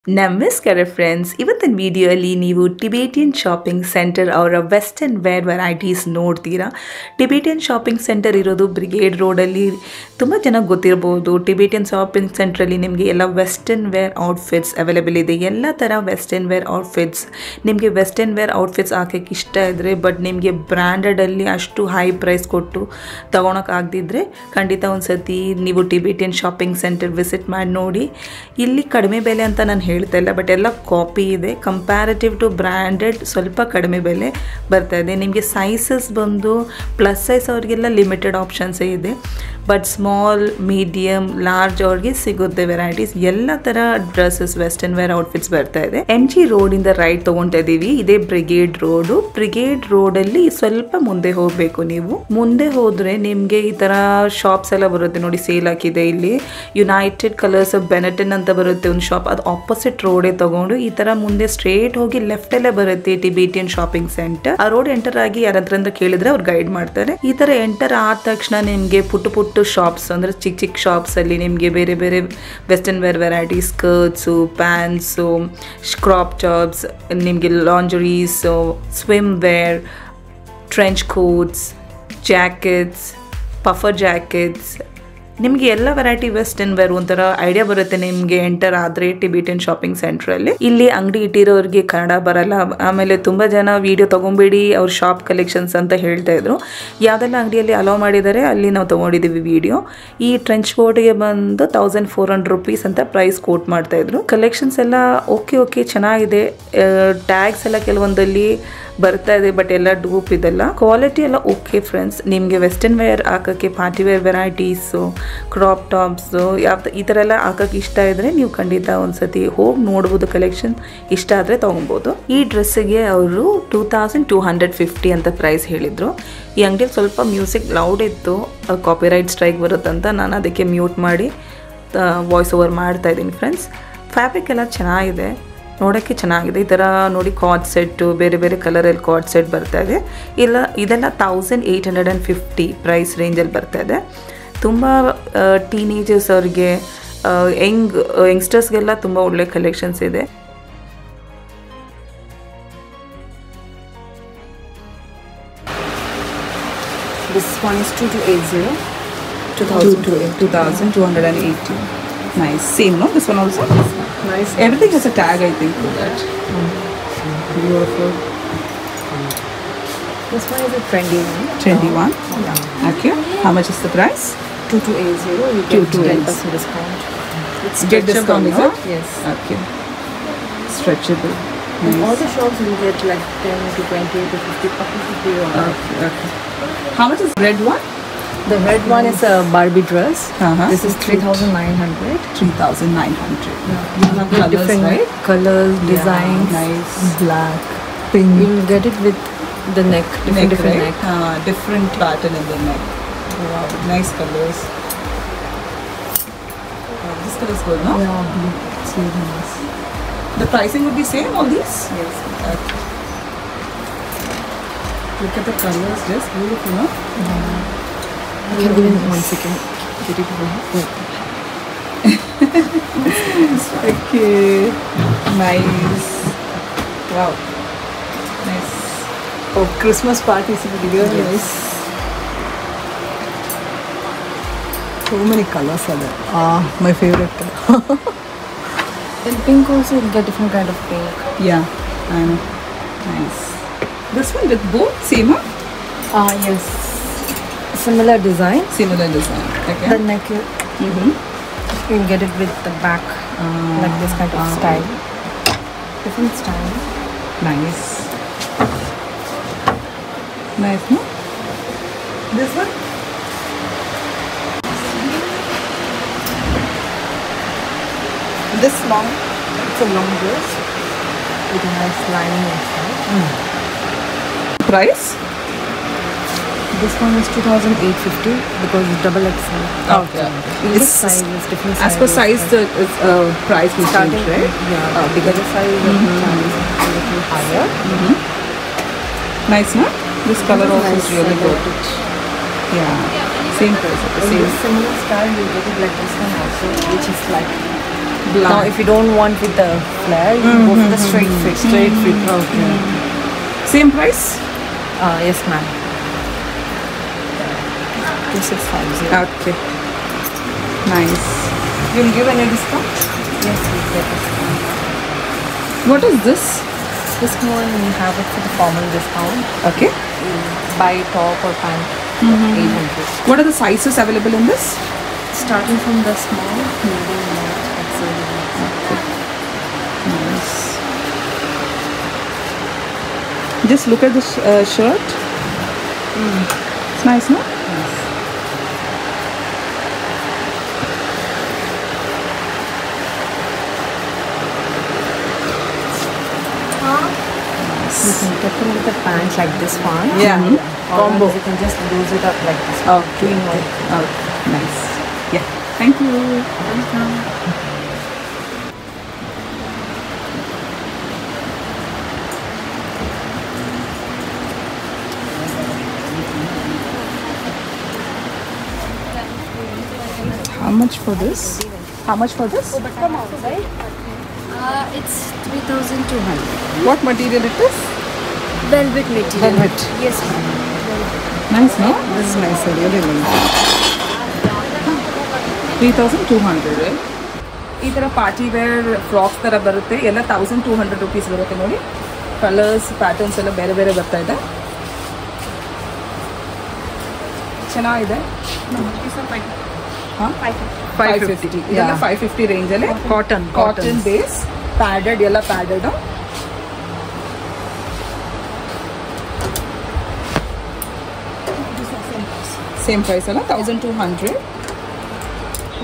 ನಮಸ್ಕಾರ ಫ್ರೆಂಡ್ಸ್, ಇವತ್ತಿನ ವಿಡಿಯೋಲಿ ನೀವು ಟಿಬೇಟಿಯನ್ ಶಾಪಿಂಗ್ ಸೆಂಟರ್ ಅವರ ವೆಸ್ಟರ್ನ್ ವೇರ್ ವೆರೈಟೀಸ್ ನೋಡ್ತೀರಾ. ಟಿಬೇಟಿಯನ್ ಶಾಪಿಂಗ್ ಸೆಂಟರ್ ಇರೋದು ಬ್ರಿಗೇಡ್ ರೋಡಲ್ಲಿ. ತುಂಬ ಜನ ಗೊತ್ತಿರ್ಬೋದು, ಟಿಬೇಟಿಯನ್ ಶಾಪಿಂಗ್ ಸೆಂಟ್ರಲ್ಲಿ ನಿಮಗೆ ಎಲ್ಲ ವೆಸ್ಟರ್ನ್ ವೇರ್ ಔಟ್ಫಿಟ್ಸ್ ಅವೈಲೇಬಲ್ ಇದೆ. ಎಲ್ಲ ಥರ ವೆಸ್ಟರ್ನ್ ವೇರ್ ಔಟ್ಫಿಟ್ಸ್, ನಿಮಗೆ ವೆಸ್ಟರ್ನ್ ವೇರ್ ಔಟ್ಫಿಟ್ಸ್ ಹಾಕೋಕ್ಕೆ ಇಷ್ಟ ಇದ್ದರೆ ಬಟ್ ನಿಮಗೆ ಬ್ರ್ಯಾಂಡೆಡಲ್ಲಿ ಅಷ್ಟು ಹೈ ಪ್ರೈಸ್ ಕೊಟ್ಟು ತೊಗೊಳಕ್ಕಾಗದಿದ್ದರೆ ಖಂಡಿತ ಒಂದು ಸರ್ತಿ ನೀವು ಟಿಬೇಟಿಯನ್ ಶಾಪಿಂಗ್ ಸೆಂಟರ್ ವಿಸಿಟ್ ಮಾಡಿ ನೋಡಿ. ಇಲ್ಲಿ ಕಡಿಮೆ ಬೆಲೆ ಅಂತ ನಾನು ಹೇಳ್ತಾ ಇಲ್ಲ, ಬಟ್ ಎಲ್ಲ ಕಾಪಿ ಇದೆ. ಕಂಪ್ಯಾರಿಟಿವ್ ಟು ಬ್ರ್ಯಾಂಡೆಡ್ ಸ್ವಲ್ಪ ಕಡಿಮೆ ಬೆಲೆ ಬರ್ತಾ ಇದೆ. ನಿಮಗೆ ಸೈಜಸ್ ಬಂದು ಪ್ಲಸ್ ಸೈಜ್ ಅವ್ರಿಗೆಲ್ಲ ಲಿಮಿಟೆಡ್ ಆಪ್ಷನ್ಸೇ ಇದೆ, ಬಟ್ ಸ್ಮಾಲ್, ಮೀಡಿಯಮ್, ಲಾರ್ಜ್ ಅವ್ರಿಗೆ ಸಿಗುತ್ತೆ ವೆರೈಟೀಸ್. ಎಲ್ಲ ಥರ ಡ್ರೆಸ್ಸಸ್, ವೆಸ್ಟರ್ನ್ ವೇರ್ ಔಟ್ಫಿಟ್ಸ್ ಬರ್ತಾ ಇದೆ. MG ರೋಡಿಂದ ರೈಟ್ ತೊಗೊಳ್ತಾ ಇದ್ದೀವಿ. ಇದೇ ಬ್ರಿಗೇಡ್ ರೋಡು. ಬ್ರಿಗೇಡ್ ರೋಡಲ್ಲಿ ಸ್ವಲ್ಪ ಮುಂದೆ ಹೋಗಬೇಕು. ನೀವು ಮುಂದೆ ಹೋದರೆ ನಿಮಗೆ ಈ ಥರ ಶಾಪ್ಸ್ ಎಲ್ಲ ಬರುತ್ತೆ ನೋಡಿ. ಸೇಲ್ ಹಾಕಿದೆ ಇಲ್ಲಿ. ಯುನೈಟೆಡ್ ಕಲರ್ಸ್ ಆಫ್ ಬೆನೆಟನ್ ಅಂತ ಬರುತ್ತೆ ಒಂದು ಶಾಪ್. ಅದು ಆಪೋಸಿಟ್ ರೋಡೇ ತಗೊಂಡು ಈ ತರ ಮುಂದೆ ಸ್ಟ್ರೇಟ್ ಹೋಗಿ ಲೆಫ್ಟ್ ಅಲ್ಲೇ ಬರುತ್ತೆ ಟಿಬೇಟಿಯನ್ ಶಾಪಿಂಗ್ ಸೆಂಟರ್. ಆ ರೋಡ್ ಎಂಟರ್ ಆಗಿ ಯಾರಾದ್ರಿಂದ ಕೇಳಿದ್ರೆ ಅವ್ರು ಗೈಡ್ ಮಾಡ್ತಾರೆ. ಈ ತರ ಎಂಟರ್ ಆದ ತಕ್ಷಣ ನಿಮ್ಗೆ ಪುಟ್ಟ ಶಾಪ್ಸ್, ಅಂದ್ರೆ ಚಿಕ್ಕ ಚಿಕ್ಕ ಶಾಪ್ಸ್ ಅಲ್ಲಿ ನಿಮ್ಗೆ ಬೇರೆ ಬೇರೆ western wear variety, skirts, pants, crop tops, ನಿಮ್ಗೆ lingeries, swimwear, trench coats, jackets, puffer jackets, ನಿಮಗೆ ಎಲ್ಲ ವೆರೈಟಿ ವೆಸ್ಟರ್ನ್ ವೇರ್ ಒಂಥರ ಐಡಿಯಾ ಬರುತ್ತೆ ನಿಮಗೆ ಎಂಟರ್ ಆದರೆ ಟಿಬೇಟಿಯನ್ ಶಾಪಿಂಗ್ ಸೆಂಟ್ರಲ್ಲಿ. ಇಲ್ಲಿ ಅಂಗಡಿ ಇಟ್ಟಿರೋರಿಗೆ ಕನ್ನಡ ಬರಲ್ಲ. ಆಮೇಲೆ ತುಂಬ ಜನ ವಿಡಿಯೋ ತೊಗೊಬೇಡಿ ಅವ್ರ ಶಾಪ್ ಕಲೆಕ್ಷನ್ಸ್ ಅಂತ ಹೇಳ್ತಾ ಇದ್ರು. ಯಾವುದೆಲ್ಲ ಅಂಗಡಿಯಲ್ಲಿ ಅಲೋ ಮಾಡಿದ್ದಾರೆ ಅಲ್ಲಿ ನಾವು ತೊಗೊಂಡಿದ್ದೀವಿ ವಿಡಿಯೋ. ಈ ಟ್ರೆಂಚ್ ಕೋಟ್ಗೆ ಬಂದು 1400 rupees ಅಂತ ಪ್ರೈಸ್ ಕೋಟ್ ಮಾಡ್ತಾ ಇದ್ರು. ಕಲೆಕ್ಷನ್ಸ್ ಎಲ್ಲ ಓಕೆ ಚೆನ್ನಾಗಿದೆ. ಟ್ಯಾಗ್ಸ್ ಎಲ್ಲ ಕೆಲವೊಂದಲ್ಲಿ ಬರ್ತಾ ಇದೆ, ಬಟ್ ಎಲ್ಲ ಡೂಪ್ ಇದೆಲ್ಲ. ಕ್ವಾಲಿಟಿ ಎಲ್ಲ ಓಕೆ ಫ್ರೆಂಡ್ಸ್. ನಿಮಗೆ ವೆಸ್ಟರ್ನ್ ವೇರ್ ಹಾಕೋಕ್ಕೆ, party wear varieties, crop tops, ಈ ಥರ ಎಲ್ಲ ಹಾಕೋಕ್ಕೆ ಇಷ್ಟ ಇದ್ದರೆ ನೀವು ಖಂಡಿತ ಒಂದ್ಸತಿ ಹೋಗಿ ನೋಡ್ಬೋದು. ಕಲೆಕ್ಷನ್ ಇಷ್ಟ ಆದರೆ ತೊಗೊಬೋದು. ಈ ಡ್ರೆಸ್ಸಿಗೆ ಅವರು 2250 ಅಂತ ಪ್ರೈಸ್ ಹೇಳಿದರು. ಈ ಅಂಗಡಿಯಲ್ಲಿ ಸ್ವಲ್ಪ ಮ್ಯೂಸಿಕ್ ಲೌಡ್ ಇತ್ತು, ಕಾಪಿರೈಟ್ ಸ್ಟ್ರೈಕ್ ಬರುತ್ತಂತ ನಾನು ಅದಕ್ಕೆ ಮ್ಯೂಟ್ ಮಾಡಿ ವಾಯ್ಸ್ ಓವರ್ ಮಾಡ್ತಾ ಇದ್ದೀನಿ ಫ್ರೆಂಡ್ಸ್. ಫ್ಯಾಬ್ರಿಕ್ ಎಲ್ಲ ಚೆನ್ನಾಗಿದೆ, ನೋಡೋಕ್ಕೆ ಚೆನ್ನಾಗಿದೆ. ಈ ಥರ ನೋಡಿ ಕಾರ್ಡ್ ಸೆಟ್ಟು, ಬೇರೆ ಬೇರೆ ಕಲರಲ್ಲಿ ಕಾರ್ಡ್ ಸೆಟ್ ಬರ್ತಾ ಇದೆ. ಇದೆಲ್ಲ 1850 ಪ್ರೈಸ್ ರೇಂಜಲ್ಲಿ ಬರ್ತಾ ಇದೆ. ತುಂಬ ಟೀನೇಜರ್ಸ್ ಅವ್ರಿಗೆ, ಯಂಗ್ಸ್ಟರ್ಸ್ಗೆಲ್ಲ ತುಂಬ ಒಳ್ಳೆ ಕಲೆಕ್ಷನ್ಸ್ ಇದೆ. This one is 2280. 2280. Nice. Same, no? This one also? Nice. Everything has a tag, I think, for that. Beautiful. This one is a trendy one. Trendy one? Yeah. Okay. How much is the price? 2280. You get 10% discount. It's Get discount, is it? Yes. Okay. Stretchable. In all the shops you get like 10 to 20 to 50 on that. Okay. How much is red one? The red one is a Barbie dress. This is Cute. 3900. 3900. You have get colours, different right? colors, designs. Nice. Black, pink. You will get it with the neck, different neck. Different pattern in the neck. Wow, nice colors. This color is good, no? Yeah, blue. It's really nice. The pricing would be same, all these? Yes. Okay. Look at the colors, just beautiful, no? You can give it 1 second. Get it away. Okay. Nice. Wow. Nice. Oh, Christmas party is really nice. So many colors are there. My favorite color. In pink also you get different kind of pink. Yeah, I know. Nice. This one with both same, huh? Yes. Similar design. Similar design. Okay. The neck, you can get it with the back, like this kind of style. Different style. Nice. Nice, no? This one? This long? It's a long dress with a nice lining inside. Price? This one is 2850 because it's double XL. Okay. Each size is different. As per size, the price will change, right? Yeah. Bigger size, the price is a little higher. Nice, no? This color also Nice, is really I good. got it. Yeah. Same price. In this similar style, you get it like this one also, which is like Now, if you don't want with the flare, you go for the straight fit. Straight fit. Okay. Same price? Yes, ma'am. 2650. Okay. Nice. You'll give any discount? Yes, we'll get discount. What is this? This one we have it for the formal discount. Okay. Buy top or pant, 800. What are the sizes available in this? Starting from the small, medium, large, XL. Nice. Just look at this shirt. It's nice, no? You can get it with the pants like this one. Yeah. Combo. You can just lose it up like this. Okay. Okay. Nice. Yeah. Thank you. Welcome. How much for this? How much for this? It's 3,200. What material it is? Velvet material. Velvet. Yes, ma'am. Nice, no? This is nice, really nice. 3,200, right? ಈ ಥರ party wear frocks ಥರ ಬರುತ್ತೆ ಎಲ್ಲ 1,200 rupees ಬರುತ್ತೆ ನೋಡಿ. Colours patterns ಎಲ್ಲ ಬೇರೆ ಬೇರೆ ಬರ್ತಾ ಇದೆ. ಚೆನ್ನಾಗಿದೆ. 550. ಇದೆಲ್ಲ 550 ರೇಂಜಲ್ಲಿ ಕಾಟನ್ ಬೇಸ್ ಪ್ಯಾಡೆಡ್ ಎಲ್ಲ ಪ್ಯಾಡೆಡ್. ಸೇಮ್ ಪ್ರೈಸ್ ಅಲ್ಲ 1,200.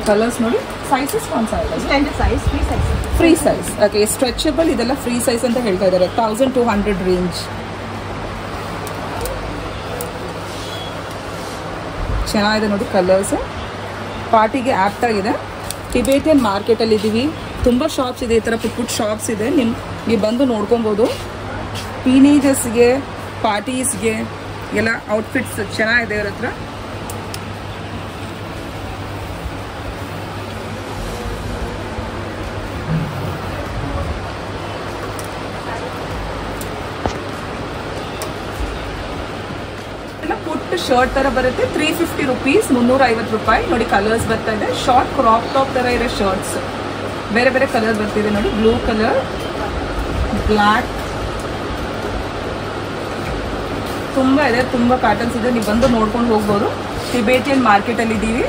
ಕಲರ್ಸ್ ನೋಡಿ. ಸೈಜಸ್ ಕಾನ್ಸ Standard size, free size. Free size. Okay stretchable ಇದೆಲ್ಲ ಫ್ರೀ ಸೈಜ್ ಅಂತ ಹೇಳ್ತಾ ಇದ್ದಾರೆ. 1,200 ರೇಂಜ್. ಚೆನ್ನಾಗಿದೆ ನೋಡಿ ಕಲರ್ಸ್. ಪಾರ್ಟಿಗೆ ಆ್ಯಪ್ಟ್ ಆಗಿದೆ. ಟಿಬೇಟಿಯನ್ ಮಾರ್ಕೆಟಲ್ಲಿ ಇದ್ದೀವಿ. ತುಂಬ ಶಾಪ್ಸ್ ಇದೆ, ಈ ಥರ ಪುಟ್ ಶಾಪ್ಸ್ ಇದೆ. ನೀವು ಬಂದು ನೋಡ್ಕೊಬೋದು. ಟೀನೇಜರ್ಸ್ಗೆ ಪಾರ್ಟೀಸ್ಗೆ ಎಲ್ಲ ಔಟ್ಫಿಟ್ಸ್ ಚೆನ್ನಾಗಿದೆ ಇವ್ರ ಹತ್ರ. ಪುಟ್ ಶರ್ಟ್ ತರ ಬರುತ್ತೆ. 350 ರುಪೀಸ್, 350 ರೂಪಾಯಿ. ನೋಡಿ ಕಲರ್ಸ್ ಬರ್ತಾ ಇದೆ. ಶಾರ್ಟ್ ಕ್ರಾಪ್ ಟಾಪ್ ತರ ಇರೋ ಶರ್ಟ್ಸ್ ಬೇರೆ ಬೇರೆ ಕಲರ್ ಬರ್ತಿದೆ ನೋಡಿ. ಬ್ಲೂ ಕಲರ್, ಬ್ಲ್ಯಾಕ್, ತುಂಬ ಇದೆ, ತುಂಬ ಪ್ಯಾಟರ್ನ್ಸ್ ಇದೆ. ನೀವು ಬಂದು ನೋಡ್ಕೊಂಡು ಹೋಗ್ಬೋದು. ಟಿಬೇಟಿಯನ್ ಮಾರ್ಕೆಟಲ್ಲಿ ಇದ್ದೀವಿ.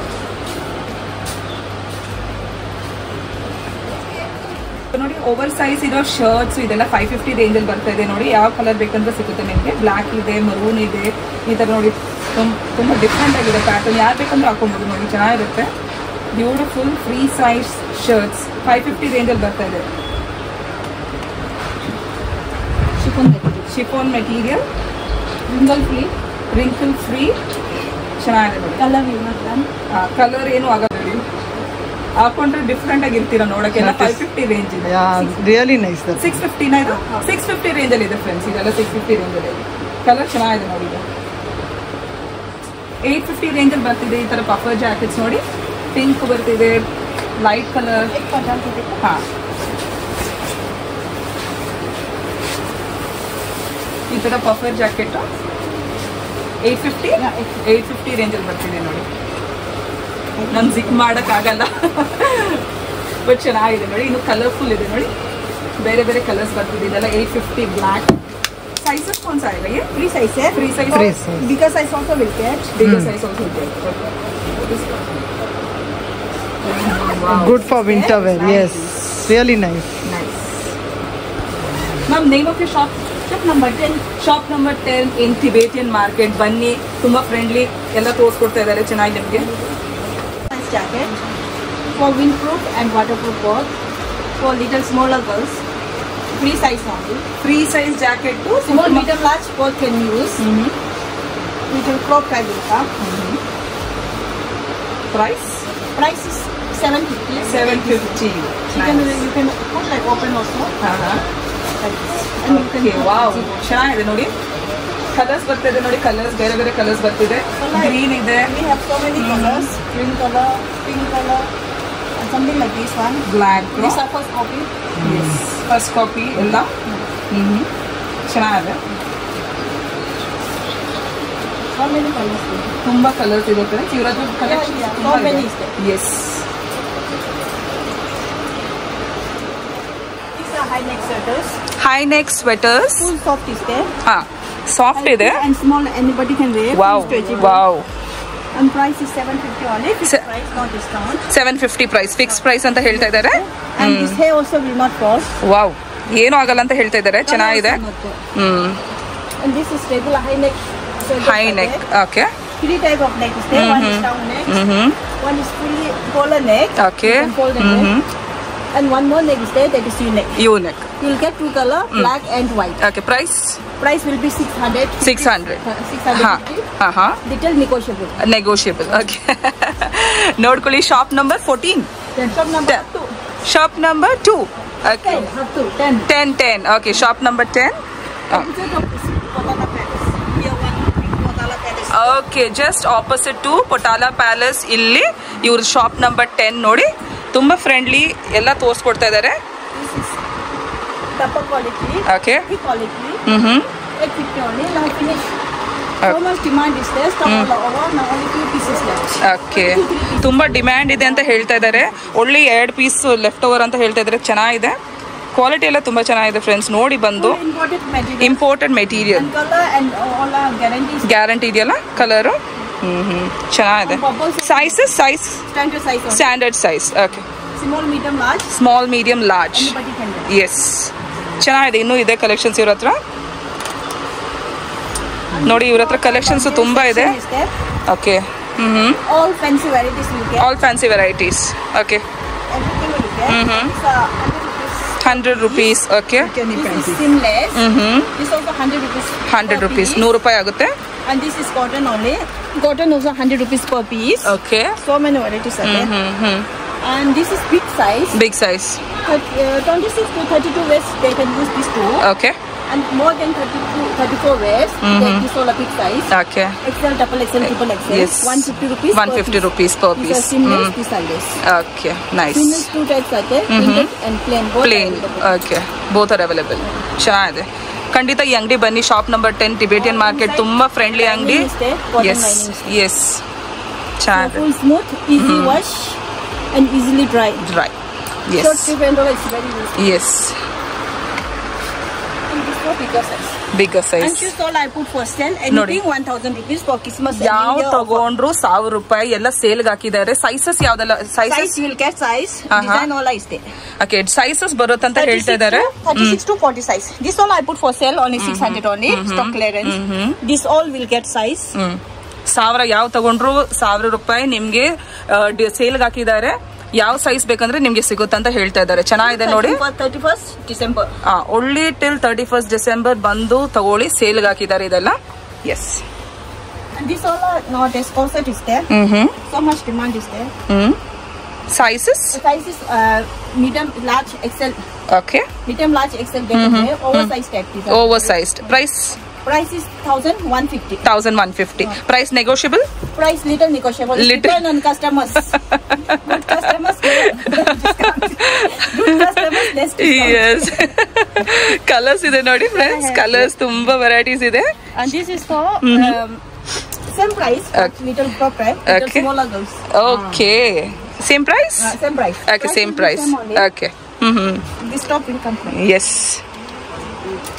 ನೋಡಿ ಓವರ್ ಸೈಜ್ ಇರೋ ಶರ್ಟ್ಸ್ ಇದೆಲ್ಲ 550 ರೇಂಜಲ್ಲಿ ಬರ್ತಾ ಇದೆ ನೋಡಿ. ಯಾವ ಕಲರ್ ಬೇಕಂದ್ರೆ ಸಿಗುತ್ತೆ ನಿಮಗೆ. ಬ್ಲ್ಯಾಕ್ ಇದೆ, ಮರೂನ್ ಇದೆ, ಈ ಥರ ನೋಡಿ ತುಂಬ ಡಿಫ್ರೆಂಟ್ ಆಗಿದೆ ಪ್ಯಾಟರ್ನ್. ಯಾರು ಬೇಕಂದ್ರೆ ಹಾಕೊಬೋದು ನೋಡಿ, ಚೆನ್ನಾಗಿರುತ್ತೆ. ಬ್ಯೂಟಿಫುಲ್ ಫ್ರೀ ಸೈಜ್ ಶರ್ಟ್ಸ್ 550 ರೇಂಜಲ್ಲಿ ಬರ್ತಾ ಇದೆ. ಶಿಫಾನ್ ಮೆಟೀರಿಯಲ್, ರಿಂಕಲ್ ಫ್ರೀ ಚೆನ್ನಾಗಿದೆ ನೋಡಿ. ಕಲರ್ ಏನು ಆಗಲ್ಲ, ಹಾಕೊಂಡ್ರೆ ಡಿಫ್ರೆಂಟ್ ಆಗಿರ್ತೀರ ನೋಡಕ್ಕೆ. 550 ರೇಂಜ್ ಇದೆ. Really nice. 650 ಇದು 650 ರೇಂಜಲ್ಲಿ ಇದೆ ಫ್ರೆಂಡ್ಸ್. ಇದೆಲ್ಲ 650 ರೇಂಜಲ್ಲಿ ಇದೆ. ಕಲರ್ ಚೆನ್ನಾಗಿದೆ ನೋಡಿ. ಇದು 850 ರೇಂಜಲ್ಲಿ ಬರ್ತಿದೆ. ಈ ಥರ ಪಫರ್ ಜಾಕೆಟ್ಸ್ ನೋಡಿ. ಪಿಂಕ್ ಬರ್ತಿದೆ, ಲೈಟ್ ಕಲರ್. ಹಾಂ, ಈ ಥರ ಪಫರ್ ಜಾಕೆಟ್ 850 ರೇಂಜಲ್ಲಿ ಬರ್ತಿದೆ ನೋಡಿ. ನಾನು ಜಿಕ್ ಮಾಡೋಕ್ಕಾಗಲ್ಲ, ಬಟ್ ಚೆನ್ನಾಗಿದೆ ನೋಡಿ. ಇನ್ನು ಕಲರ್ಫುಲ್ ಇದೆ ನೋಡಿ. ಬೇರೆ ಬೇರೆ ಕಲರ್ಸ್ ಬರ್ತಿದೆ. ಇದೆಲ್ಲ 850. ಬ್ಲ್ಯಾಕ್ ಸೈಜಸ್ कौन सा आएगा ये? फ्री साइज है. Free size. Bigger size also will get. Bigger size also will get. Good for winter wear. Yes, really nice. Nice. Ma'am, name of your shop? Shop number 10. Shop number 10 in Tibetan market. ಬನ್ನಿ, ತುಂಬಾ friendly, ಎಲ್ಲ ತೋರಿಸ್ಕೊಡ್ತಾ ಇದ್ದಾರೆ ಚೆನ್ನಾಗಿ ನಿಮಗೆ. Jacket for windproof and waterproof both. For little smaller girls, free size only. Free size jacket to Small, medium, large both can use. Little crop type will come. Price? Price is 750. 750. You can put like open also. Like this. And you can Okay, wow. ಚೆನ್ನಾಗಿದೆ ನೋಡಿ. Colours ಬರ್ತಿದೆ ನೋಡಿ. Colours ಬೇರೆ ಬೇರೆ colours ಬರ್ತಿದೆ. Green ಇದೆ. we have so many colors. Green color, pink color, and something like this one. Black. This is first copy. First copy ಎಲ್ಲ. ಚೆನ್ನಾಗಿದೆ. So many colors. ತುಂಬಾ ಕಲರ್ಸ್ ಇದೆ ಫ್ರೆಂಡ್ಸ್. ಇವರ ಹತ್ರ collection So many is there. Yes. These are high neck sweaters. High neck sweaters. Full soft is there. ಹಾ, soft ಇದೆ. And small, anybody can wear. Wow Full stretchable. Wow. And price is 750 only. Fixed price, not discount. 750 price, fix price ಅಂತ ಹೇಳ್ತಾ ಇದ್ದಾರೆ. And this hair also will not fall. Wow, ಏನೂ ಆಗಲ್ಲ ಅಂತ ಹೇಳ್ತಾ ಇದ್ದಾರೆ. ಚೆನ್ನಾಗಿದೆ. And this is regular high neck. High neck. Okay. 3 type of neck is there. One is down neck. One is fully collar neck. Okay. You can fold the neck. And one more neck is there, that is U neck. U neck. You will get 2 color, black and white. Okay. Price Price will be 600. 600. 650. ಹಾ, Little negotiable. Negotiable. Okay. ನೋಡ್ಕೊಳ್ಳಿ, shop number 14. Then shop number 2. Shop number 2. Okay. 10. Up to 10. 10. Okay, shop number 10. Opposite of this Potala Palace. Here one Potala Palace. Okay, just opposite to Potala Palace. ಇಲ್ಲಿ ಇವ್ರ shop number 10 ನೋಡಿ. ತುಂಬ friendly, ಎಲ್ಲ ತೋರಿಸ್ಕೊಡ್ತಾ ಇದ್ದಾರೆ. This is Tapa quality. Okay. High quality. 850 only. Now finish. Okay. So much demand is there. Stock all over. Now only 2 pieces left. Okay, ತುಂಬ demand ಇದೆ ಅಂತ ಹೇಳ್ತಾ ಇದ್ದಾರೆ. ಒಳ್ಳೆ 2 ಪೀಸ್ ಲೆಫ್ಟ್ ಓವರ್ ಅಂತ ಹೇಳ್ತಾ ಇದ್ದಾರೆ. ಚೆನ್ನಾಗಿದೆ, ಕ್ವಾಲಿಟಿ ಎಲ್ಲ ತುಂಬ ಚೆನ್ನಾಗಿದೆ ಫ್ರೆಂಡ್ಸ್. ನೋಡಿ ಬಂದು. Imported material. Imported material. And color and all are guarantees. Guarantee ಇದೆಯಲ್ಲ ಕಲರು. ಚೆನ್ನಾಗಿದೆ. Sizes size Standard size only. Standard size. Okay. Small, medium, large. Small, medium, large. Anybody can wear. Yes, ಚೆನ್ನಾಗಿದೆ. ಇನ್ನೂ ಇದೆ collections ಇವ್ರ ಹತ್ರ. ನೋಡಿ, ಇವ್ರ ಹತ್ರ ಕಲೆಕ್ಷನ್ಸ್ ತುಂಬ ಇದೆ. Is there. Okay. All fancy varieties will get. All fancy varieties. Okay. Everything will get. It's 100 rupees. Okay. This is seamless. This also 100 rupees. 100 per rupees. piece. 100 ರೂಪಾಯಿ ಆಗುತ್ತೆ. And this is cotton only. Cotton also 100 rupees per piece. Okay. So many varieties are there. And this is big size. Big size. 26 to 32 waist they can use this too. Okay. And more than 32, 34 waist they this all a big size. Okay. XL, double XL, triple XL. Yes. 150 rupees. 150 rupees per These piece. are seamless, these are less. Okay, nice. Seamless 2 types are there. Printed and plain. Both plain. are available. Okay, both are available. ಚೆನ್ನಾಗಿದೆ. ಖಂಡಿತ ಈ ಅಂಗಡಿ ಬನ್ನಿ. Shop number 10 Tibetan market. ತುಂಬ friendly ಅಂಗಡಿ. Yes yes, So ಚೆನ್ನಾಗಿದೆ. full smooth, easy wash and easily dry. Dry. Short yes strip and all is very easy. Yes. And this for bigger size. Bigger And size. shoes all I put for sale. Anything 1000 rupees for Christmas. and ಯಾವ New Year offer. ತಗೊಂಡ್ರು 1000 ರೂಪಾಯಿ ಎಲ್ಲ ಸೇಲ್ಗೆ ಹಾಕಿದ್ದಾರೆ. Sizes ಯಾವ್ದೆಲ್ಲ? Size sizes. you will get size. Design all is there. Okay, sizes ಬರುತ್ತಂತ ಹೇಳ್ತಾ ಇದ್ದಾರೆ. 36 to 40 size. This all I put for sale only 600 only. Stock clearance. This all will get size. 1000 ಯಾವ ತಗೊಂಡ್ರು 1000 ರೂಪಾಯಿ ನಿಮ್ಗೆ ಸೇಲ್ಗೆ ಹಾಕಿದ್ದಾರೆ. ಯಾವ ಸೈಜ್ ಬೇಕಂದ್ರೆ ನಿಮ್ಗೆ ಸಿಗುತ್ತಂತ ಹೇಳ್ತಾ ಇದ್ದಾರೆ. ಚೆನ್ನಾಗಿದೆ ನೋಡಿ. 31st December. ಒಳ್ಳೆ ಟಿಲ್ 31st December ಬಂದು ತಗೊಳ್ಳಿ. ಸೇಲ್ಗೆ ಹಾಕಿದ್ದಾರೆ ಇದೆಲ್ಲ. S. And this all are nowadays corset is there. So much demand is there. Sizes. The size is medium, large, XL. Okay. Medium, large, XL get there. Oversized type design. Over sized. Price Price is 1150. 1150. Price negotiable. Price little negotiable. Little. Depend on customers. Good customers discount. Good customers less discount. Yes. Colours ಇದೆ ನೋಡಿ friends. Colours ತುಂಬಾ varieties ಇದೆ. And this is for same price. Little top price. Little Okay. smaller girls. Okay, same price. Same price. Okay, same will be price. same only. Okay. This top will come from. Yes.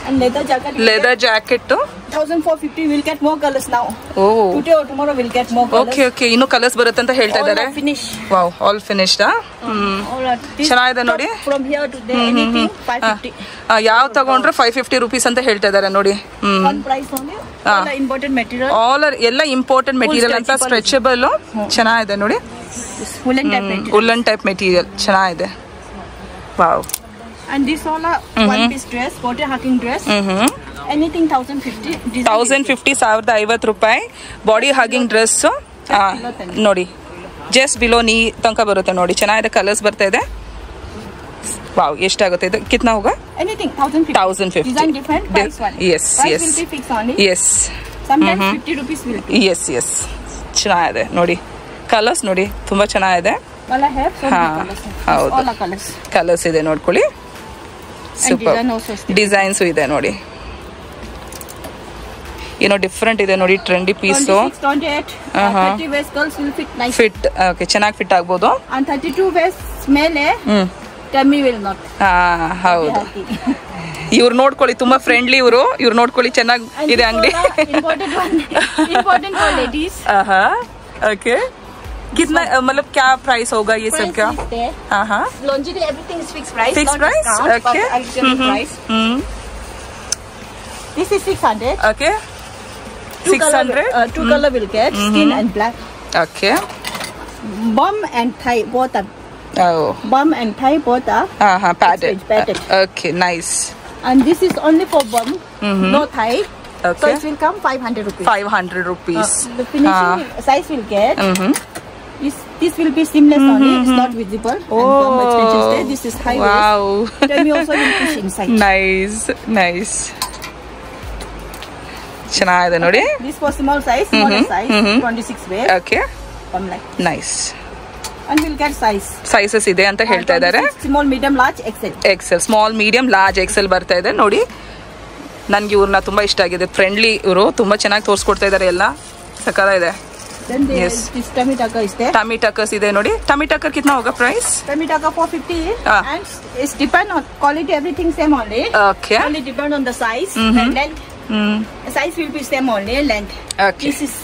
And leather jacket. Leather jacket. 1450 will get more colors now. Oh, Today or tomorrow will get more colors. Okay okay. ಇನ್ನು colours ಬರುತ್ತೆ ಅಂತ ಹೇಳ್ತಾ All ಇದ್ದಾರೆ. are finish. Wow, all finished. All are this ಚೆನ್ನಾಗಿದೆ top ನೋಡಿ. From here to there anything 550. ಯಾವ ತಗೊಂಡ್ರೆ 550 rupees ಅಂತ ಹೇಳ್ತಾ ಇದ್ದಾರೆ ನೋಡಿ. One price only. All are imported material. All ಎಲ್ಲ ಇಂಪೋರ್ಟೆಡ್ ಮೆಟೀರಿಯಲ್ ಅಂತ. ಸ್ಟ್ರೆಚಬಲ್. ಚೆನ್ನಾಗಿದೆ ನೋಡಿ. This woolen type material. Woollen type material ಚೆನ್ನಾಗಿದೆ. Wow. And this all are one piece dress, body hugging dress. Anything 1050. 1050 1050 ರೂಪಾಯಿ. ಬಾಡಿ ಹಗಿಂಗ್ ಡ್ರೆಸ್ ನೋಡಿ. Just below ನೀ ತನಕ ಬರುತ್ತೆ ನೋಡಿ. ಚೆನ್ನಾಗಿದೆ. ಕಲರ್ಸ್ ಬರ್ತಾ ಇದೆ. ವಾವ್, ಎಷ್ಟಾಗುತ್ತೆ ಇದು? ಕಿತ್ನಾ ಹೋಗ? Anything 1050. 1050. Design different, price one. Yes, Price yes. will be fixed only. Yes. Sometimes 50 rupees will be. Yes yes. ಚೆನ್ನಾಗಿದೆ ನೋಡಿ. ಕಲರ್ಸ್ ನೋಡಿ ತುಂಬ ಚೆನ್ನಾಗಿದೆ. All I have so many colors. ಹೌದು All are colors. ಕಲರ್ಸ್ ಇದೆ ನೋಡ್ಕೊಳ್ಳಿ super design also is designs ಇದೆ ನೋಡಿ ಏನೋ ಡಿಫ್ರೆಂಟ್ ಇದೆ ನೋಡಿ trendy piece 26, 28, 30 waist girls will fit nice. Fit okay ಚೆನ್ನಾಗಿ ಫಿಟ್ ಆಗ್ಬೋದು And 32 waist male, tummy will not. ಹೌದು Happy. ಇವ್ರು ನೋಡ್ಕೊಳ್ಳಿ ತುಂಬಾ ಫ್ರೆಂಡ್ಲಿ ಇವ್ರು ನೋಡ್ಕೊಳ್ಳಿ ಚೆನ್ನಾಗಿ And ಇದೆ ಅಂಗಡಿ important for ladies. ओके कितना मतलब क्या प्राइस होगा ये सब का Price is there. हाँ Lingerie, everything is fixed price. Fixed not price? discount, Okay. But I'll tell you price. This is 600. Okay Two 600 two color will get skin and black. Okay Bum and thigh both are. Oh Bum and thigh both are. हाँ padded Padded. Okay nice And this is only for bum, no thigh. So okay it will come 500 rupees. 500 rupees The finishing size will get. This will be seamless only. It's not visible. And bum extensions there. This is high waist. Wow Tummy also will push inside. Nice nice ಚೆನ್ನಾಗಿದೆ ನೋಡಿ This for small size, smaller size, 26 waist. Okay Bum like. Nice And we'll get size. Sizes ಇದೆ ಅಂತ ಹೇಳ್ತಾ ಇದ್ದಾರೆ 26, small, medium, large, XL. XL small medium large XL ಬರ್ತಾ ಇದೆ ನೋಡಿ ನನ್ಗೆ ಇವ್ರನ್ನ ತುಂಬಾ ಇಷ್ಟ ಆಗಿದೆ ಫ್ರೆಂಡ್ಲಿ ಇವರು ತುಂಬಾ ಚೆನ್ನಾಗಿ ತೋರಿಸ್ಕೊಡ್ತಾ ಇದ್ದಾರೆ ಎಲ್ಲ ಸಕ್ಕದ ಇದೆ Then there Yes. this tummy tucker is there. Tummy tuckers ಇದೆ ನೋಡಿ ಟಮಿ ಟಕರ್ ಕಿತ್ನಾ ಹೋಗಾ price Tummy tucker 450 Ah. and it's depend on quality, everything same only. Okay Only depend on the size and length. The size will be same only, length. Okay This is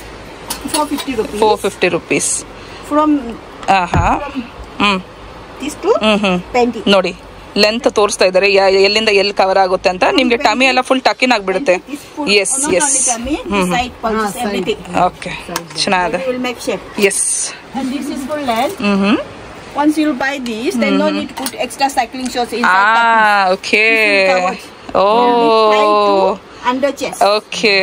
450 rupees. 450 rupees From ಆಹಾ this to 20. ನೋಡಿ length ತೋರಿಸ್ತಾ ಇದ್ದಾರೆ ಎಲ್ಲಿಂದ ಎಲ್ಲಿ cover ಆಗುತ್ತೆ ಅಂತ ನಿಮ್ಗೆ tummy ಎಲ್ಲ ಫುಲ್ ಟಕಿನ್ ಆಗ್ಬಿಡುತ್ತೆ This full, yes not yes only tummy, the side pulses, everything. Okay ಚೆನ್ನಾಗಿದೆ We will make shape. Yes And this is full length. Once you buy this, then no need to put extra cycling shorts inside. Okay oh oh under chest. Okay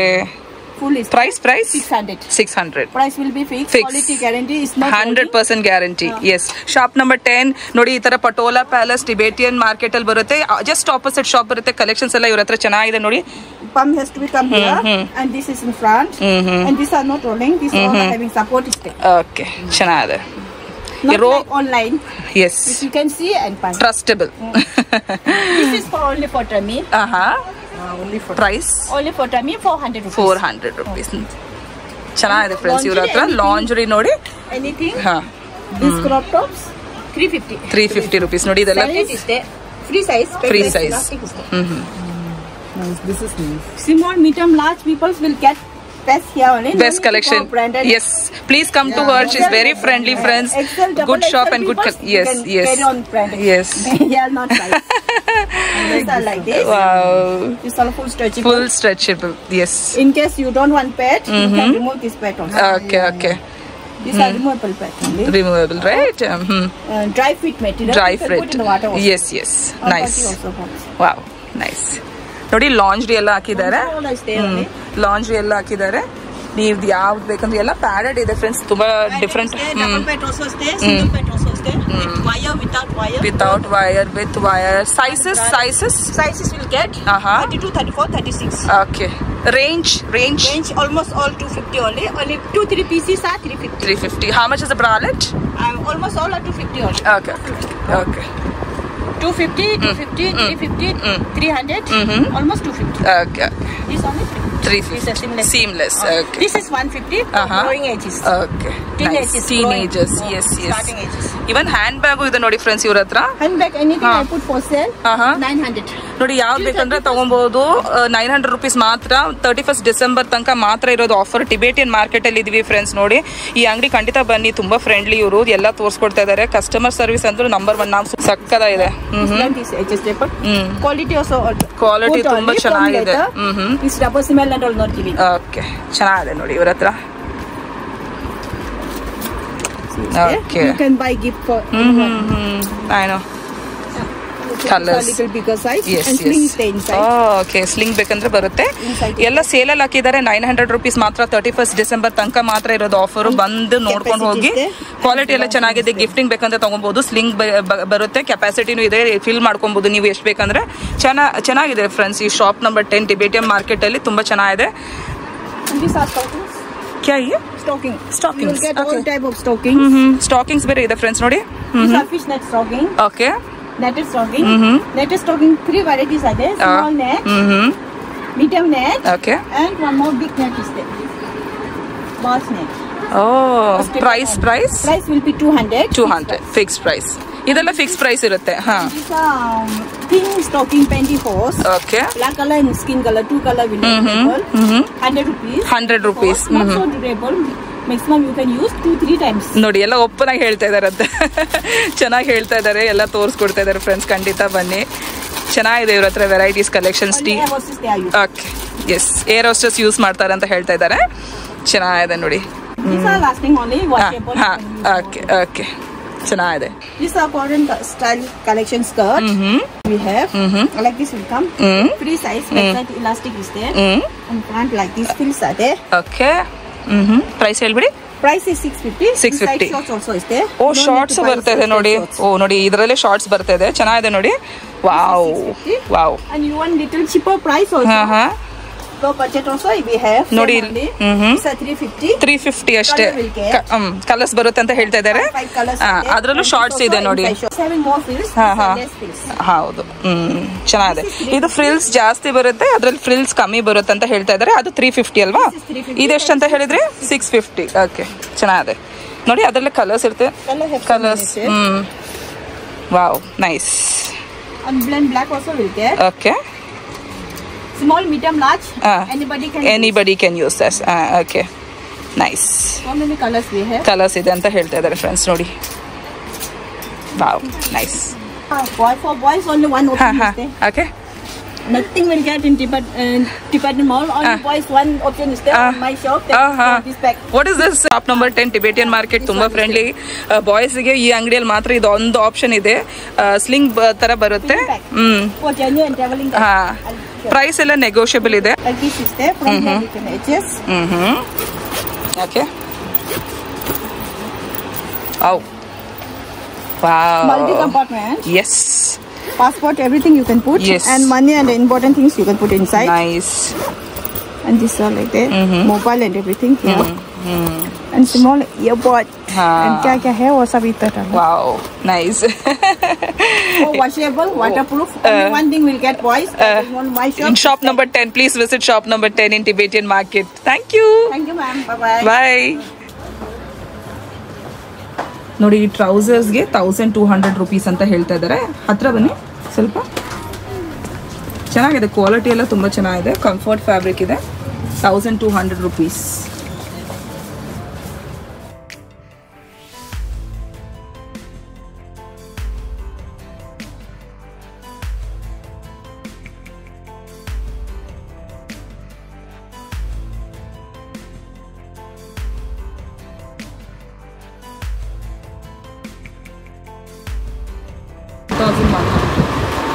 Full is price 600. 600 Price will be fixed. Fixed. Quality guarantee is not 100% guarantee yes shop number 10 ನೋಡಿ ಈ ತರ patola palace Tibetan market ಅಲ್ಲಿ ಬರುತ್ತೆ just opposite shop ಬರುತ್ತೆ collections ಎಲ್ಲ ಇವ್ರ ಹತ್ರ ಚೆನ್ನಾಗಿದೆ ನೋಡಿ Pump has to be come here, and this is in front, and these are not rolling. These all are having support step. Okay ಚೆನ್ನಾಗಿದೆ Not Ro- like online. Yes Which you can see and buy. Trustable This is for only for tummy. ಆಹಾ price Only for tummy, 400 rupees. 400 rupees ಚೆನ್ನಾಗಿದೆ friends ಇವ್ರ ಹತ್ರ ಲಾಂಜರಿ ನೋಡಿ Anything. ಹಾ These crop tops, 350. 350 rupees ನೋಡಿ ಇದೆಲ್ಲ Size is there. Free size. Free Paper size. elastic is there. Nice. This is nice. Small, medium, large peoples will get best here only. No best need to collection go branded. yes please come to her she's very friendly friends XL, double good shop XL and good peoples, yes you can yes carry on branded. yes Yeah, not size. These are like this. wow These are full stretchable. full stretchable yes In case you don't want pet, you can remove this pet also. okay okay These are removable pet only. removable right Dry fit material. dry You can fit put in the water also. yes yes Or nice potty also works. wow nice ನೋಡಿ ಲಾಂಜ್ರಿ ಎಲ್ಲ ಹಾಕಿದ್ದಾರೆ All is there only. ಲಾಂಜ್ರಿ ಎಲ್ಲ ಹಾಕಿದ್ದಾರೆ ನೀವು ಯಾವ್ದು ಬೇಕಂದ್ರೆ ಎಲ್ಲ padded ಇದೆ ಫ್ರೆಂಡ್ಸ್ ತುಂಬಾ different Double pet also is there. Single pet also is there. With wire, without wire. Without wire with wire sizes Sizes will get 32, 34, 36. Okay range Range almost all 250 only. Only 2-3 pieces are 350. 350 how much is the bralette Almost all are 250 only. okay okay 250, 250, 350, 300. Almost 250. okay This only 350. These are 350 seamless okay This is 150 for growing ages. okay Teenagers, nice. teenagers growing. yes Starting ages. even hand bag ಇದೆ ನೋಡಿ friends ಇವ್ರ ಹತ್ರ Handbag, anything I put for sale, 900. ನೋಡಿ ಯಾವ್ದು ಬೇಕಂದ್ರೆ ತಗೊಬಹುದು 900 rupees ಮಾತ್ರ 31st December ತನಕ ಮಾತ್ರ ಇರೋದು ಆಫರ್ ಟಿಬೇಟಿಯನ್ ಮಾರ್ಕೆಟ್ ಅಲ್ಲಿ ಇದೀವಿ ಫ್ರೆಂಡ್ಸ್ ನೋಡಿ ಈ ಅಂಗಡಿ ಖಂಡಿತ ಬನ್ನಿ ತುಂಬಾ ಫ್ರೆಂಡ್ಲಿ ಇವರು ಎಲ್ಲ ತೋರಿಸ್ಕೊಡ್ತಾ ಇದಾರೆ ಕಸ್ಟಮರ್ ಸರ್ವಿಸ್ ಅಂದ್ರೆ ನಂಬರ್ 1 ನಾವು ಸಕ್ಕದ ಇದೆ This edges paper. Quality also. Quality Put ತುಂಬಾ only from ಚೆನ್ನಾಗಿದೆ leather. This rubber smell and all not giving. Okay ಚೆನ್ನಾಗಿದೆ ನೋಡಿ ಇವ್ರ ಹತ್ರ Okay. You can buy gift for I know a colors little bigger size yes and sling yes stay inside. Okay sling ಬೇಕಂದ್ರೆ ಬರುತ್ತೆ Inside. ಎಲ್ಲ ಸೇಲಲ್ಲಿ ಹಾಕಿದ್ದಾರೆ 900 rupees ಮಾತ್ರ 31st December ತನಕ ಮಾತ್ರ ಇರೋದು ಆಫರ್ ಬಂದು ನೋಡ್ಕೊಂಡು ಹೋಗಿ ಕ್ವಾಲಿಟಿ ಎಲ್ಲ ಚೆನ್ನಾಗಿದೆ ಗಿಫ್ಟಿಂಗ್ ಬೇಕಂದ್ರೆ ತಗೊಬಹುದು ಸ್ಲಿಂಗ್ ಬರುತ್ತೆ ಕೆಪಾಸಿಟಿನೂ ಇದೆ ಫಿಲ್ ಮಾಡ್ಕೊಬಹುದು ನೀವು ಎಷ್ಟು ಬೇಕಂದ್ರೆ ಚೆನ್ನಾಗಿದೆ ಫ್ರೆಂಡ್ಸ್ ಈ ಶಾಪ್ ನಂಬರ್ 10 ಟಿಬೇಟಿಯನ್ ಮಾರ್ಕೆಟ್ ಅಲ್ಲಿ ತುಂಬಾ ಚೆನ್ನಾಗಿದೆ And these are curtains. क्या ये Stocking. Stockings, You will get okay. all type of stockings. Stockings ಬೇರೆ ಇದೆ ಫ್ರೆಂಡ್ಸ್ ನೋಡಿ. These are fish net stocking. Okay. Netted stocking. Netted stocking, 3 varieties are there. Small net, medium net, okay. and one more big net is there. Boss net. Price Price will be 200. 200 fix price. ಇದೆಲ್ಲ fix price ಇರುತ್ತೆ. ಹಾ. These are thin stocking pantyhose. Okay. Black color and skin color, 2 color will be available. 100 rupees. 100 rupees. Not so durable. Maximum you can use 2-3 times. ನೋಡಿ ಎಲ್ಲ open ಆಗಿ ಹೇಳ್ತಾ ಇದಾರೆ ಅಂತ. ಚೆನ್ನಾಗಿ ಹೇಳ್ತಾ ಇದಾರೆ, ಎಲ್ಲ ತೋರಿಸ್ಕೊಡ್ತಾ ಇದಾರೆ ಫ್ರೆಂಡ್ಸ್. ಖಂಡಿತ ಬನ್ನಿ, ಚೆನ್ನಾಗಿದೆ ಇವ್ರ ಹತ್ರ varieties collections. Okay, yes, air hostess use ಮಾಡ್ತಾರೆ ಅಂತ ಹೇಳ್ತಾ ಇದ್ದಾರೆ. ಚೆನ್ನಾಗಿದೆ ನೋಡಿ. These are lasting only, washable. Okay okay, ಚೆನ್ನಾಗಿದೆ. These are foreign style collection skirt. We have like this will come. Free size, backside elastic is there. And front like this frills are there. Okay. Price ಹೇಳ್ಬಿಡಿ. Price is 650. 650. Shorts also is there. Oh, shorts ಬರ್ತಾ ಇದೆ ನೋಡಿ. ಓ ನೋಡಿ, ಇದರಲ್ಲೇ shorts ಬರ್ತಾ ಇದೆ, ಚೆನ್ನಾಗಿದೆ ನೋಡಿ. Wow wow. And you want little cheaper price also. Low budget also we have. ನೋಡಿ, These are 350. 350 ಅಷ್ಟೇ. ಕಲರ್ಸ್ ಬರುತ್ತೆ ಅಂತ ಹೇಳ್ತಾ ಇದ್ದಾರೆ. ಅದರಲ್ಲೂ ಶಾರ್ಟ್ಸ್ ಇದೆ ನೋಡಿ. ಹೌದು, ಚೆನ್ನಾಗಿದೆ. ಇದು ಫ್ರಿಲ್ಸ್ ಜಾಸ್ತಿ ಬರುತ್ತೆ, ಅದ್ರಲ್ಲಿ ಫ್ರಿಲ್ಸ್ ಕಮ್ಮಿ ಬರುತ್ತೆ ಅಂತ ಹೇಳ್ತಾ ಇದ್ದಾರೆ. ಅದು 350 ಅಲ್ವಾ? ಇದೆಷ್ಟು ಅಂತ ಹೇಳಿದ್ರಿ? 650. ಓಕೆ, ಚೆನ್ನಾಗಿದೆ ನೋಡಿ. ಅದರಲ್ಲೇ ಕಲರ್ಸ್ ಇರುತ್ತೆ. Colours wow, nice. And blend black also will get. Okay. Small, medium, large. Anybody can use this. Okay, nice. How many colors we have? Colours ಇದೆ ಅಂತ ಹೇಳ್ತಾ ಇದ್ದಾರೆ ಫ್ರೆಂಡ್ಸ್ ನೋಡಿ. Wow, nice. For boys only one option is there. Okay. Nothing will get in Tibetan Mall. Only boys one option is there on my shop. This pack. What is this? Shop number 10 Tibetan market. ತುಂಬಾ friendly. ಬಾಯ್ಸ್ಗೆ ಈ ಅಂಗಡಿಯಲ್ಲಿ ಮಾತ್ರ ಇದು ಒಂದು option ಇದೆ. Sling ತರ ಬರುತ್ತೆ. For journey and traveling. Price ಎಲ್ಲ ನೆಗೋಷಿಯಬಲ್ ಇದೆ. Like this is there. From here you can adjust. Okay. Oh. Wow. Multi compartment. Yes. Passport, everything you can put. Yes. And money and the important things you can put inside. Nice. And this are like that. Mobile and everything here. And small earbud. And kya hai wo sab idhar hai. Wow, nice. Washable, waterproof. Only one thing will get boys. My shop. In shop number 10, please visit shop number 10 in Tibetan Market. Thank you. Thank you, ma'am. Bye-bye. Bye. ನೋಡಿ, ಈ ಟ್ರೌಸರ್ಸ್ಗೆ 1200 rupees ಅಂತ ಹೇಳ್ತಾ ಇದ್ದಾರೆ. ಹತ್ರ ಬನ್ನಿ ಸ್ವಲ್ಪ. ಚೆನ್ನಾಗಿದೆ, quality ಎಲ್ಲ ತುಂಬ ಚೆನ್ನಾಗಿದೆ. ಕಂಫರ್ಟ್ ಫ್ಯಾಬ್ರಿಕ್ ಇದೆ. 1200 rupees.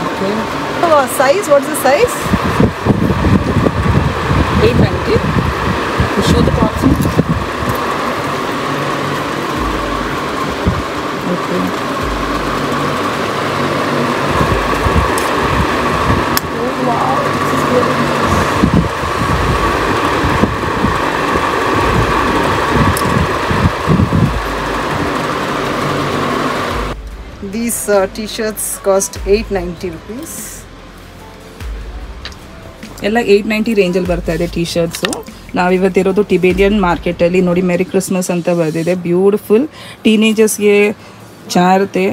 Okay. Size, what's the size? 890. You show the proximity. Okay. Oh, wow. This is good. These t-shirts cost 890 rupees. ಎಲ್ಲ 890 ರೇಂಜಲ್ಲಿ ಬರ್ತಾ ಇದೆ ಟೀ ಶರ್ಟ್ಸು. ನಾವಿವತ್ತಿರೋದು ಟಿಬೇಟಿಯನ್ ಮಾರ್ಕೆಟಲ್ಲಿ. ನೋಡಿ, ಮೆರಿ ಕ್ರಿಸ್ಮಸ್ ಅಂತ ಬಂದಿದೆ. ಬ್ಯೂಟಿಫುಲ್ ಟೀನೇಜರ್ಸ್ಗೆ ಚೆನ್ನಾಗಿರುತ್ತೆ.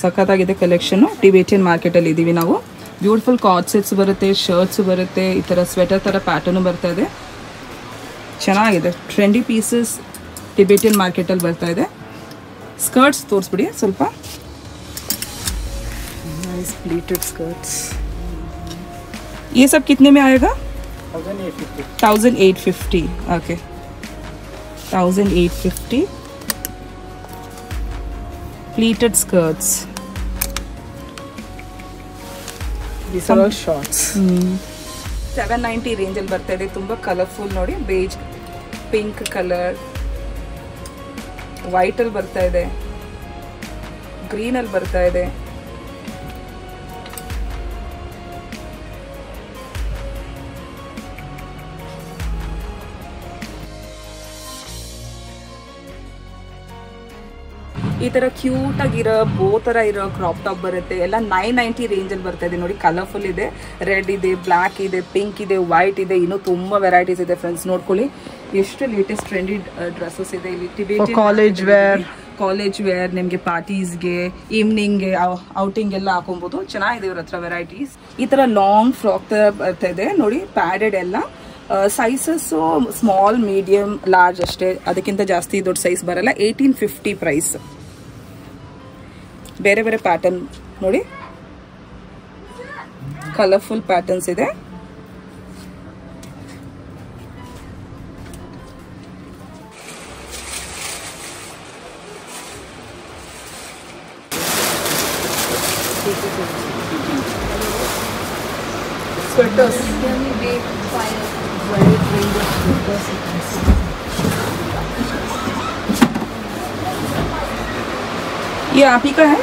ಸಖತ್ತಾಗಿದೆ ಕಲೆಕ್ಷನ್ನು. ಟಿಬೇಟಿಯನ್ ಮಾರ್ಕೆಟಲ್ಲಿ ಇದ್ದೀವಿ ನಾವು. ಬ್ಯೂಟಿಫುಲ್ ಕಾರ್ಡ್ ಸೆಟ್ಸ್ ಬರುತ್ತೆ, ಶರ್ಟ್ಸು ಬರುತ್ತೆ, ಈ ಥರ ಸ್ವೆಟರ್ ಥರ ಪ್ಯಾಟರ್ನು ಬರ್ತಾ ಇದೆ. ಚೆನ್ನಾಗಿದೆ. ಟ್ರೆಂಡಿ ಪೀಸಸ್ ಟಿಬೇಟಿಯನ್ ಮಾರ್ಕೆಟಲ್ಲಿ ಬರ್ತಾ ಇದೆ. ಸ್ಕರ್ಟ್ಸ್ ತೋರಿಸ್ಬಿಡಿ ಸ್ವಲ್ಪ. Nice pleated skirts. ये सब कितने में आएगा? 1850. Okay, 1850. Pleated skirts. These are all shorts. 790 ರೇಂಜಲ್ಲಿ ಬರ್ತಾ ಇದೆ. ತುಂಬ ಕಲರ್ಫುಲ್ ನೋಡಿ. ಬೇಜ್, ಪಿಂಕ್ ಕಲರ್, ವೈಟಲ್ಲಿ ಬರ್ತಾ ಇದೆ, ಗ್ರೀನಲ್ಲಿ ಬರ್ತಾ ಇದೆ. ಈ ಥರ ಕ್ಯೂಟಾಗಿರೋ ಬೋ ಥರ ಇರೋ ಕ್ರಾಪ್ ಟಾಪ್ ಬರುತ್ತೆ. ಎಲ್ಲ 990 ರೇಂಜಲ್ಲಿ ಬರ್ತಾ ಇದೆ ನೋಡಿ. ಕಲರ್ಫುಲ್ ಇದೆ, ರೆಡ್ ಇದೆ, ಬ್ಲ್ಯಾಕ್ ಇದೆ, ಪಿಂಕ್ ಇದೆ, ವೈಟ್ ಇದೆ, ಇನ್ನೂ ತುಂಬ ವೆರೈಟೀಸ್ ಇದೆ ಫ್ರೆಂಡ್ಸ್. ನೋಡ್ಕೊಳ್ಳಿ ಎಷ್ಟು ಲೇಟೆಸ್ಟ್ ಟ್ರೆಂಡಿ ಡ್ರೆಸ್ಸಸ್ ಇದೆ ಇಲ್ಲಿ. ಕಾಲೇಜ್ ವೇರ್ ನಿಮಗೆ ಪಾರ್ಟೀಸ್ಗೆ, ಈವ್ನಿಂಗ್ಗೆ, ಔಟಿಂಗ್ ಎಲ್ಲ ಹಾಕೊಬೋದು. ಚೆನ್ನಾಗಿದೆ ಇವ್ರ ಹತ್ರ ವೆರೈಟೀಸ್. ಈ ಥರ ಲಾಂಗ್ ಫ್ರಾಕ್ ಥರ ಬರ್ತಾ ಇದೆ ನೋಡಿ, ಪ್ಯಾಡೆಡ್ ಎಲ್ಲ. ಸೈಜಸ್ಸು ಸ್ಮಾಲ್, ಮೀಡಿಯಮ್, ಲಾರ್ಜ್ ಅಷ್ಟೇ, ಅದಕ್ಕಿಂತ ಜಾಸ್ತಿ ದೊಡ್ಡ ಸೈಜ್ ಬರಲ್ಲ. 1850 ಪ್ರೈಸ್. ಬೇರೆ ಬೇರೆ ಪ್ಯಾಟರ್ನ್ ನೋಡಿ, ಕಲರ್ಫುಲ್ ಪ್ಯಾಟರ್ನ್ಸ್ ಇದೆ. Sweaters. ये आप ही का है?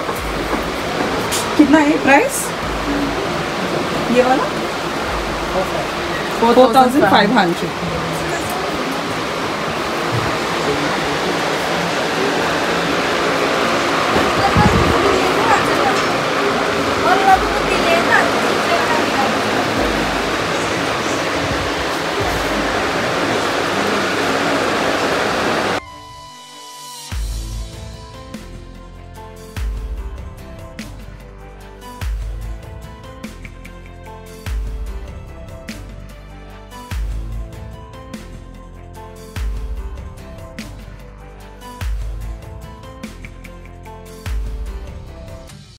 कितना है प्राइस? ये वाला 4500.